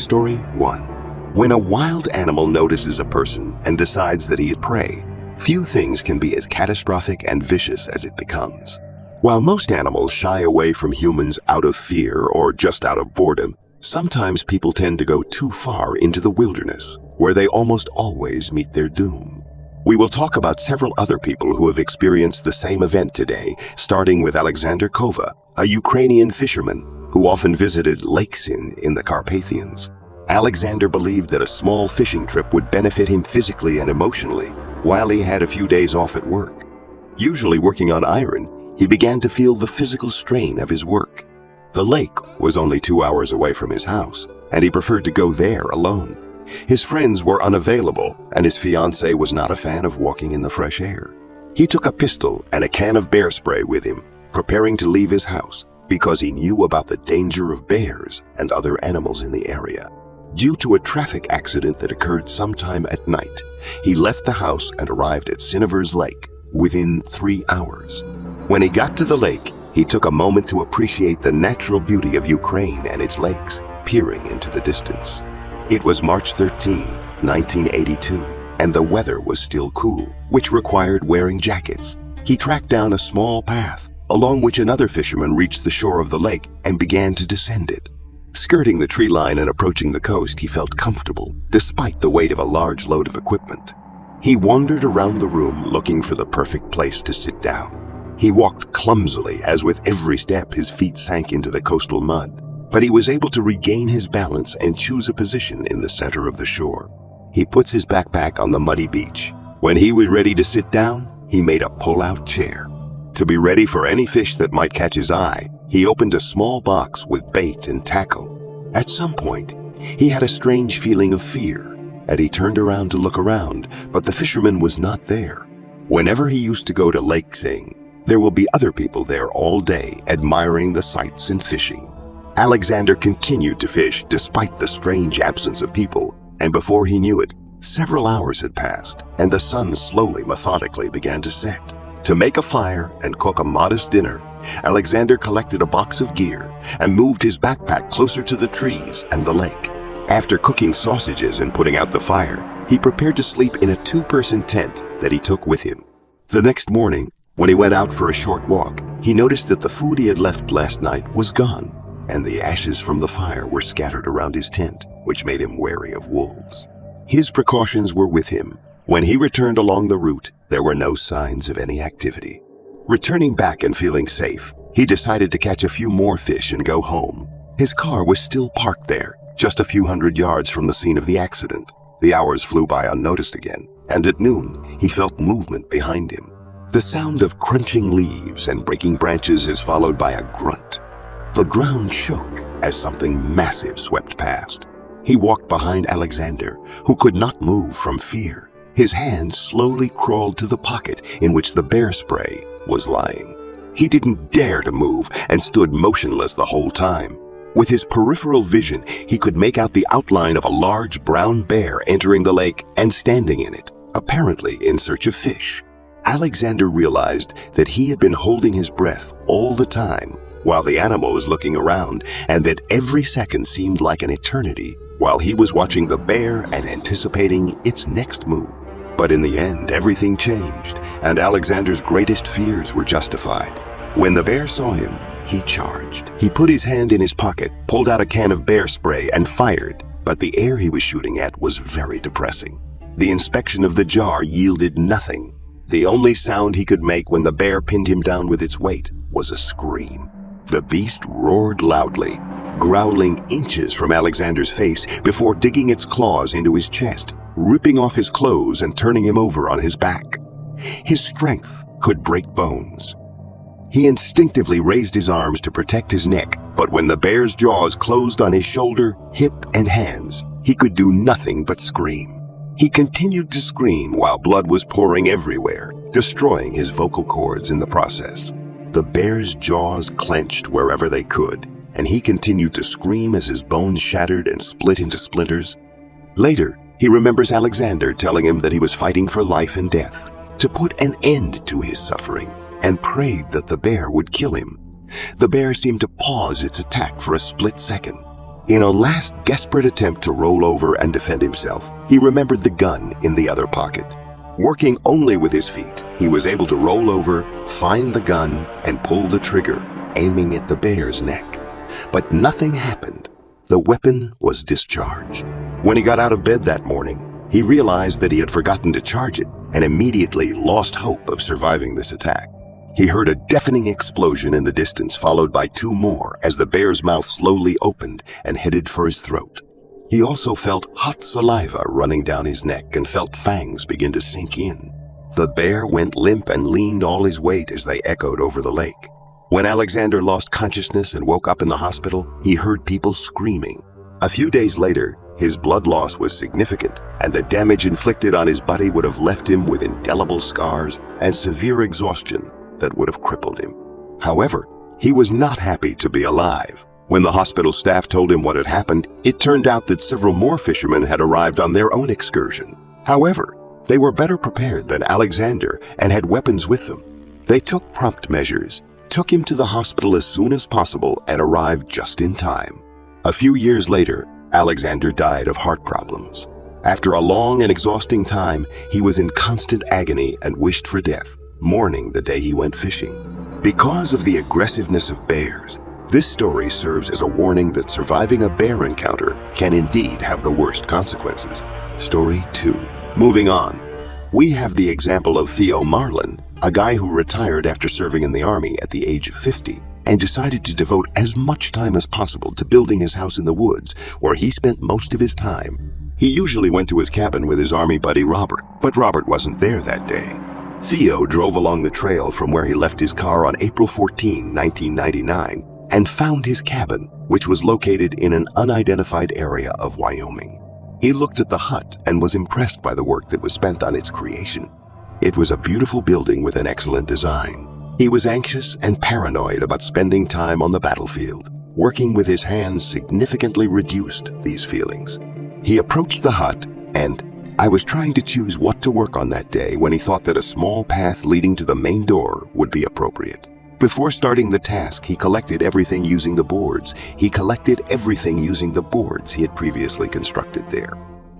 Story 1. When a wild animal notices a person and decides that he is prey, few things can be as catastrophic and vicious as it becomes. While most animals shy away from humans out of fear or just out of boredom, sometimes people tend to go too far into the wilderness, where they almost always meet their doom. We will talk about several other people who have experienced the same event today, starting with Alexander Kovach, a Ukrainian fisherman who often visited Lake Synevyr in the Carpathians. Alexander believed that a small fishing trip would benefit him physically and emotionally while he had a few days off at work. Usually working on iron, he began to feel the physical strain of his work. The lake was only 2 hours away from his house, and he preferred to go there alone. His friends were unavailable, and his fiancée was not a fan of walking in the fresh air. He took a pistol and a can of bear spray with him, preparing to leave his house because he knew about the danger of bears and other animals in the area. Due to a traffic accident that occurred sometime at night, he left the house and arrived at Synevyr's lake within 3 hours. When he got to the lake, he took a moment to appreciate the natural beauty of Ukraine and its lakes, peering into the distance. It was March 13, 1982, and the weather was still cool, which required wearing jackets. He tracked down a small path, along which another fisherman reached the shore of the lake and began to descend it. Skirting the tree line and approaching the coast, he felt comfortable, despite the weight of a large load of equipment. He wandered around the room looking for the perfect place to sit down. He walked clumsily, as with every step his feet sank into the coastal mud, but he was able to regain his balance and choose a position in the center of the shore. He puts his backpack on the muddy beach. When he was ready to sit down, he made a pull-out chair. To be ready for any fish that might catch his eye, he opened a small box with bait and tackle. At some point, he had a strange feeling of fear, and he turned around to look around, but the fisherman was not there. Whenever he used to go to Lake Synevyr, there will be other people there all day admiring the sights and fishing. Alexander continued to fish despite the strange absence of people, and before he knew it, several hours had passed, and the sun slowly, methodically began to set. To make a fire and cook a modest dinner, Alexander collected a box of gear and moved his backpack closer to the trees and the lake. After cooking sausages and putting out the fire, he prepared to sleep in a 2-person tent that he took with him. The next morning, when he went out for a short walk, he noticed that the food he had left last night was gone, and the ashes from the fire were scattered around his tent, which made him wary of wolves. His precautions were with him. When he returned along the route, there were no signs of any activity. Returning back and feeling safe, he decided to catch a few more fish and go home. His car was still parked there, just a few hundred yards from the scene of the accident. The hours flew by unnoticed again, and at noon, he felt movement behind him. The sound of crunching leaves and breaking branches is followed by a grunt. The ground shook as something massive swept past. He walked behind Alexander, who could not move from fear. His hand slowly crawled to the pocket in which the bear spray was lying. He didn't dare to move and stood motionless the whole time. With his peripheral vision, he could make out the outline of a large brown bear entering the lake and standing in it, apparently in search of fish. Alexander realized that he had been holding his breath all the time while the animal was looking around, and that every second seemed like an eternity while he was watching the bear and anticipating its next move. But in the end, everything changed, and Alexander's greatest fears were justified. When the bear saw him, he charged. He put his hand in his pocket, pulled out a can of bear spray, and fired, but the air he was shooting at was very depressing. The inspection of the jar yielded nothing. The only sound he could make when the bear pinned him down with its weight was a scream. The beast roared loudly, growling inches from Alexander's face before digging its claws into his chest, ripping off his clothes and turning him over on his back. His strength could break bones. He instinctively raised his arms to protect his neck, but when the bear's jaws closed on his shoulder, hip, and hands, he could do nothing but scream. He continued to scream while blood was pouring everywhere, destroying his vocal cords in the process. The bear's jaws clenched wherever they could, and he continued to scream as his bones shattered and split into splinters. Later, he remembers Alexander telling him that he was fighting for life and death, to put an end to his suffering, and prayed that the bear would kill him. The bear seemed to pause its attack for a split second. In a last desperate attempt to roll over and defend himself, he remembered the gun in the other pocket. Working only with his feet, he was able to roll over, find the gun, and pull the trigger, aiming at the bear's neck. But nothing happened. The weapon was discharged. When he got out of bed that morning, he realized that he had forgotten to charge it and immediately lost hope of surviving this attack. He heard a deafening explosion in the distance, followed by two more as the bear's mouth slowly opened and headed for his throat. He also felt hot saliva running down his neck and felt fangs begin to sink in. The bear went limp and leaned all his weight as they echoed over the lake. When Alexander lost consciousness and woke up in the hospital, he heard people screaming. A few days later, his blood loss was significant, and the damage inflicted on his body would have left him with indelible scars and severe exhaustion that would have crippled him. However, he was not happy to be alive. When the hospital staff told him what had happened, it turned out that several more fishermen had arrived on their own excursion. However, they were better prepared than Alexander and had weapons with them. They took prompt measures, took him to the hospital as soon as possible, and arrived just in time. A few years later, Alexander died of heart problems. After a long and exhausting time, he was in constant agony and wished for death, mourning the day he went fishing. Because of the aggressiveness of bears, this story serves as a warning that surviving a bear encounter can indeed have the worst consequences. Story 2. Moving on. We have the example of Theo Marlin, a guy who retired after serving in the army at the age of 50 and decided to devote as much time as possible to building his house in the woods, where he spent most of his time. He usually went to his cabin with his army buddy Robert, but Robert wasn't there that day. Theo drove along the trail from where he left his car on April 14, 1999, and found his cabin, which was located in an unidentified area of Wyoming. He looked at the hut and was impressed by the work that was spent on its creation. It was a beautiful building with an excellent design. He was anxious and paranoid about spending time on the battlefield. Working with his hands significantly reduced these feelings. He approached the hut, and I was trying to choose what to work on that day when he thought that a small path leading to the main door would be appropriate. Before starting the task, he collected everything using the boards. He had previously constructed there.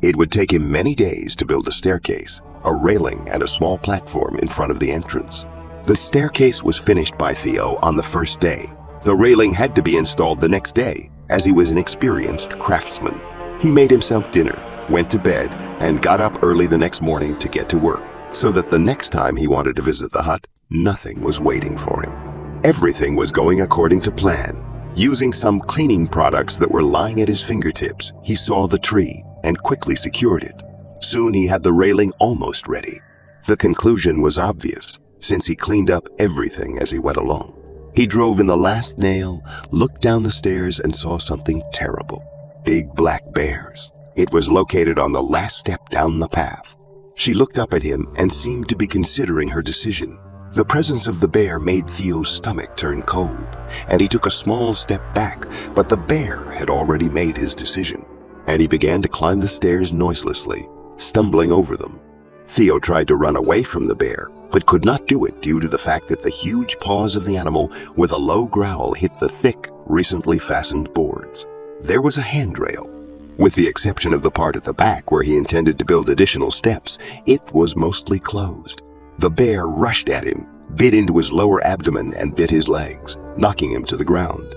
It would take him many days to build a staircase, a railing, and a small platform in front of the entrance. The staircase was finished by Theo on the first day. The railing had to be installed the next day, as he was an experienced craftsman. He made himself dinner, went to bed, and got up early the next morning to get to work, so that the next time he wanted to visit the hut, nothing was waiting for him. Everything was going according to plan. Using some cleaning products that were lying at his fingertips, he saw the tree and quickly secured it. Soon he had the railing almost ready. The conclusion was obvious, since he cleaned up everything as he went along. He drove in the last nail, looked down the stairs, and saw something terrible. Big black bears. It was located on the last step down the path. She looked up at him and seemed to be considering her decision. The presence of the bear made Theo's stomach turn cold, and he took a small step back, but the bear had already made his decision, and he began to climb the stairs noiselessly, stumbling over them. Theo tried to run away from the bear, but could not do it due to the fact that the huge paws of the animal with a low growl hit the thick, recently fastened boards. There was a handrail. With the exception of the part at the back where he intended to build additional steps, it was mostly closed. The bear rushed at him, bit into his lower abdomen and bit his legs, knocking him to the ground.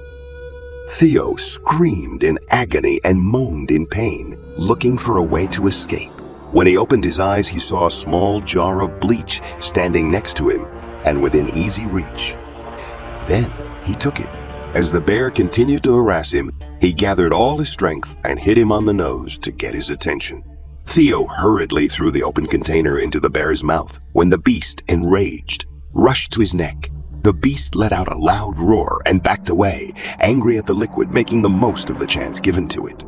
Theo screamed in agony and moaned in pain, looking for a way to escape. When he opened his eyes, he saw a small jar of bleach standing next to him and within easy reach. Then he took it. As the bear continued to harass him, he gathered all his strength and hit him on the nose to get his attention. Theo hurriedly threw the open container into the bear's mouth when the beast, enraged, rushed to his neck. The beast let out a loud roar and backed away, angry at the liquid making the most of the chance given to it.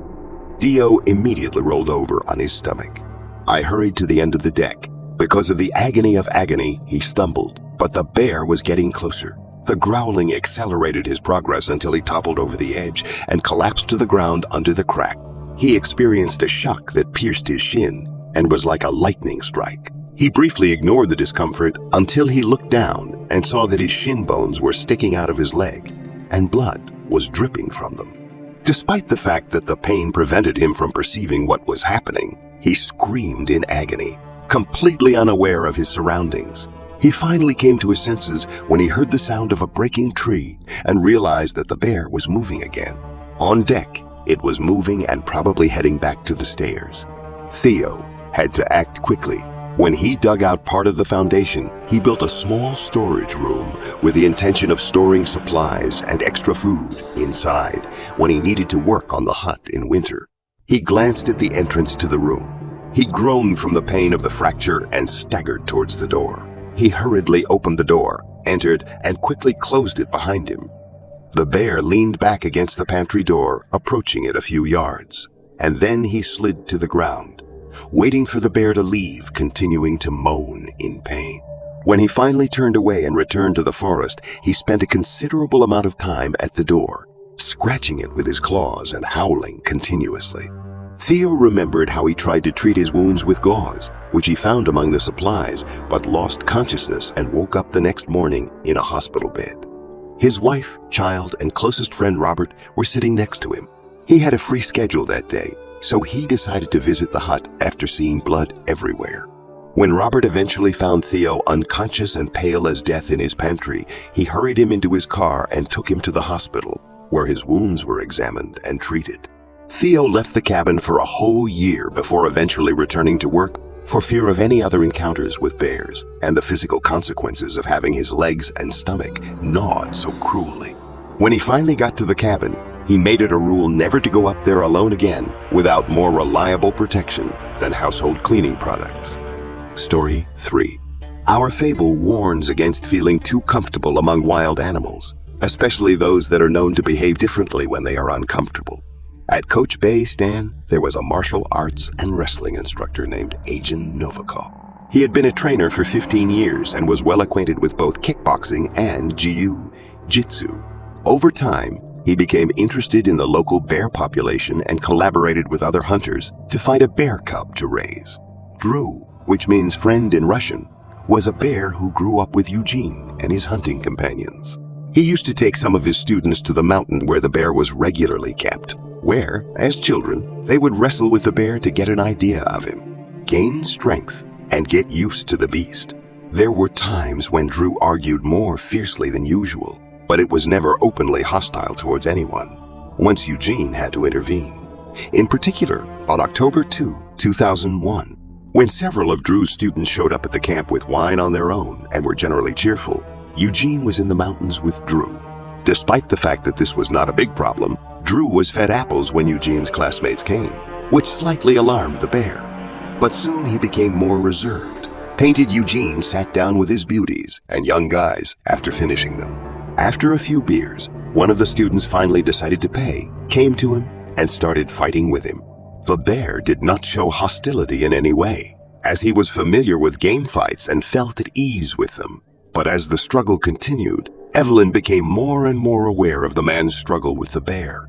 Theo immediately rolled over on his stomach. I hurried to the end of the deck. Because of the agony of agony, he stumbled, but the bear was getting closer. The growling accelerated his progress until he toppled over the edge and collapsed to the ground under the crack. He experienced a shock that pierced his shin and was like a lightning strike. He briefly ignored the discomfort until he looked down and saw that his shin bones were sticking out of his leg and blood was dripping from them. Despite the fact that the pain prevented him from perceiving what was happening, he screamed in agony, completely unaware of his surroundings. He finally came to his senses when he heard the sound of a breaking tree and realized that the bear was moving again. On deck, it was moving and probably heading back to the stairs. Theo had to act quickly. When he dug out part of the foundation, he built a small storage room with the intention of storing supplies and extra food inside when he needed to work on the hut in winter. He glanced at the entrance to the room. He groaned from the pain of the fracture and staggered towards the door. He hurriedly opened the door, entered, and quickly closed it behind him. The bear leaned back against the pantry door, approaching it a few yards, and then he slid to the ground, waiting for the bear to leave, continuing to moan in pain. When he finally turned away and returned to the forest, he spent a considerable amount of time at the door, scratching it with his claws and howling continuously. Theo remembered how he tried to treat his wounds with gauze, which he found among the supplies, but lost consciousness and woke up the next morning in a hospital bed. His wife, child, and closest friend Robert were sitting next to him. He had a free schedule that day, so he decided to visit the hut after seeing blood everywhere. When Robert eventually found Theo unconscious and pale as death in his pantry, he hurried him into his car and took him to the hospital, where his wounds were examined and treated. Theo left the cabin for a whole year before eventually returning to work for fear of any other encounters with bears and the physical consequences of having his legs and stomach gnawed so cruelly. When he finally got to the cabin, he made it a rule never to go up there alone again without more reliable protection than household cleaning products. Story 3. Our fable warns against feeling too comfortable among wild animals, especially those that are known to behave differently when they are uncomfortable. At Coach Bay Stan, there was a martial arts and wrestling instructor named Agent Novikov. He had been a trainer for 15 years and was well acquainted with both kickboxing and jiu-jitsu. Over time, he became interested in the local bear population and collaborated with other hunters to find a bear cub to raise. Drew, which means friend in Russian, was a bear who grew up with Eugene and his hunting companions. He used to take some of his students to the mountain where the bear was regularly kept, where, as children, they would wrestle with the bear to get an idea of him, gain strength, and get used to the beast. There were times when Drew argued more fiercely than usual, but it was never openly hostile towards anyone. Once Eugene had to intervene. In particular, on October 2, 2001, when several of Drew's students showed up at the camp with wine on their own and were generally cheerful, Eugene was in the mountains with Drew. Despite the fact that this was not a big problem, Drew was fed apples when Eugene's classmates came, which slightly alarmed the bear. But soon he became more reserved. Painted Eugene sat down with his beauties and young guys after finishing them. After a few beers, one of the students finally decided to pay, came to him, and started fighting with him. The bear did not show hostility in any way, as he was familiar with game fights and felt at ease with them. But as the struggle continued, Evelyn became more and more aware of the man's struggle with the bear.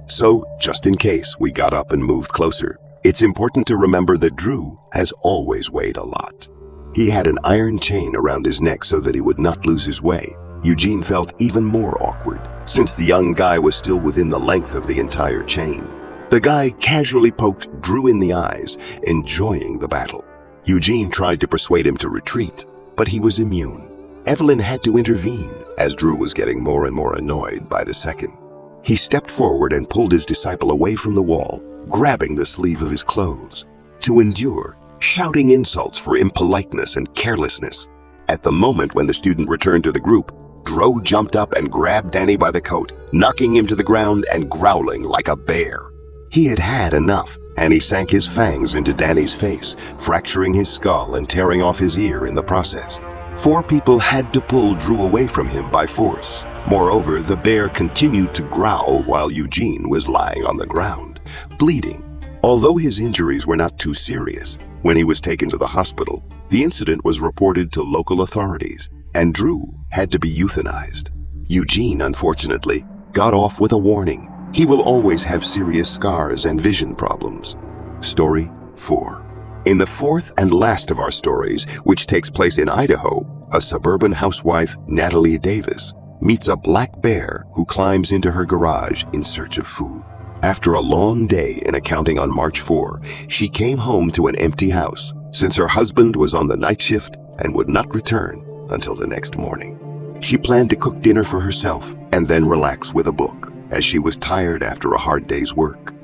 So, just in case we got up and moved closer, it's important to remember that Drew has always weighed a lot. He had an iron chain around his neck so that he would not lose his way. Eugene felt even more awkward, since the young guy was still within the length of the entire chain. The guy casually poked Drew in the eyes, enjoying the battle. Eugene tried to persuade him to retreat, but he was immune. Evelyn had to intervene, as Drew was getting more and more annoyed by the second. He stepped forward and pulled his disciple away from the wall, grabbing the sleeve of his clothes, to endure, shouting insults for impoliteness and carelessness. At the moment when the student returned to the group, Drew jumped up and grabbed Danny by the coat, knocking him to the ground and growling like a bear. He had had enough, and he sank his fangs into Danny's face, fracturing his skull and tearing off his ear in the process. 4 people had to pull Drew away from him by force. Moreover, the bear continued to growl while Eugene was lying on the ground, bleeding. Although his injuries were not too serious, when he was taken to the hospital, the incident was reported to local authorities, and Drew had to be euthanized. Eugene, unfortunately, got off with a warning. He will always have serious scars and vision problems. Story 4. In the 4th and last of our stories, which takes place in Idaho, a suburban housewife, Natalie Davis, meets a black bear who climbs into her garage in search of food. After a long day in accounting on March 4, she came home to an empty house, since her husband was on the night shift and would not return until the next morning. She planned to cook dinner for herself and then relax with a book, as she was tired after a hard day's work.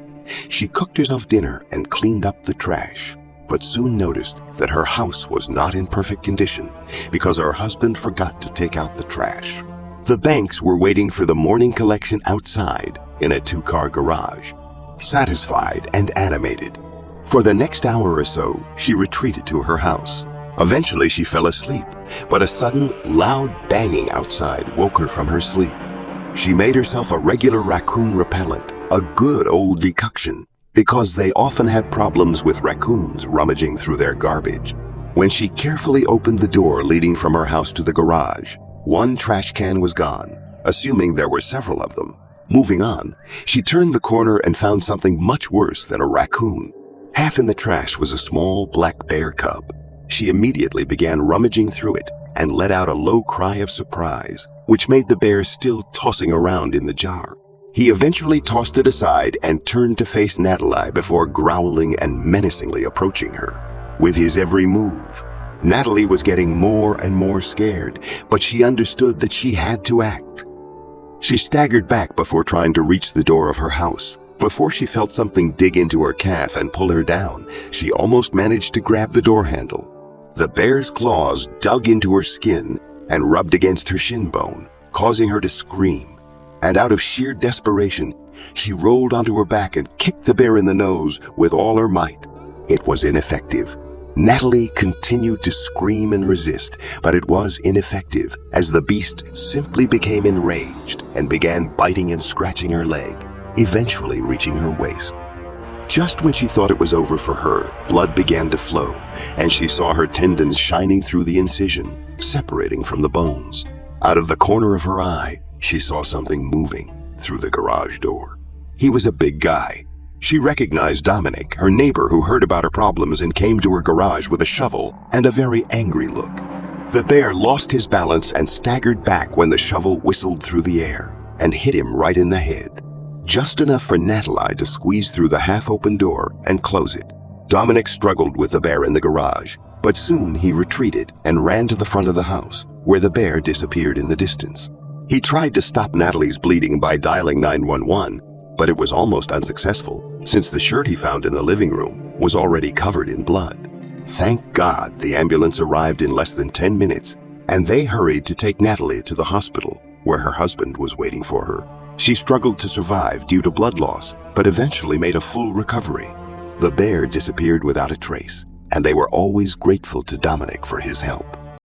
She cooked herself dinner and cleaned up the trash, but soon noticed that her house was not in perfect condition because her husband forgot to take out the trash. The Banks were waiting for the morning collection outside in a 2-car garage, satisfied and animated. For the next hour or so, she retreated to her house. Eventually, she fell asleep, but a sudden, loud banging outside woke her from her sleep. She made herself a regular raccoon repellent, a good old decoction, because they often had problems with raccoons rummaging through their garbage. When she carefully opened the door leading from her house to the garage, one trash can was gone, assuming there were several of them. Moving on, she turned the corner and found something much worse than a raccoon. Half in the trash was a small black bear cub. She immediately began rummaging through it and let out a low cry of surprise, which made the bear still tossing around in the jar. He eventually tossed it aside and turned to face Natalie before growling and menacingly approaching her. With his every move, Natalie was getting more and more scared, but she understood that she had to act. She staggered back before trying to reach the door of her house. Before she felt something dig into her calf and pull her down, she almost managed to grab the door handle. The bear's claws dug into her skin and rubbed against her shin bone, causing her to scream. And out of sheer desperation, she rolled onto her back and kicked the bear in the nose with all her might. It was ineffective. Natalie continued to scream and resist, but it was ineffective as the beast simply became enraged and began biting and scratching her leg, eventually reaching her waist. Just when she thought it was over for her, blood began to flow, and she saw her tendons shining through the incision, separating from the bones. Out of the corner of her eye, she saw something moving through the garage door. He was a big guy. She recognized Dominic, her neighbor who heard about her problems and came to her garage with a shovel and a very angry look. The bear lost his balance and staggered back when the shovel whistled through the air and hit him right in the head, just enough for Natalie to squeeze through the half-open door and close it. Dominic struggled with the bear in the garage, but soon he retreated and ran to the front of the house, where the bear disappeared in the distance. He tried to stop Natalie's bleeding by dialing 911, but it was almost unsuccessful, since the shirt he found in the living room was already covered in blood. Thank God the ambulance arrived in less than 10 minutes, and they hurried to take Natalie to the hospital, where her husband was waiting for her. She struggled to survive due to blood loss, but eventually made a full recovery. The bear disappeared without a trace, and they were always grateful to Dominic for his help.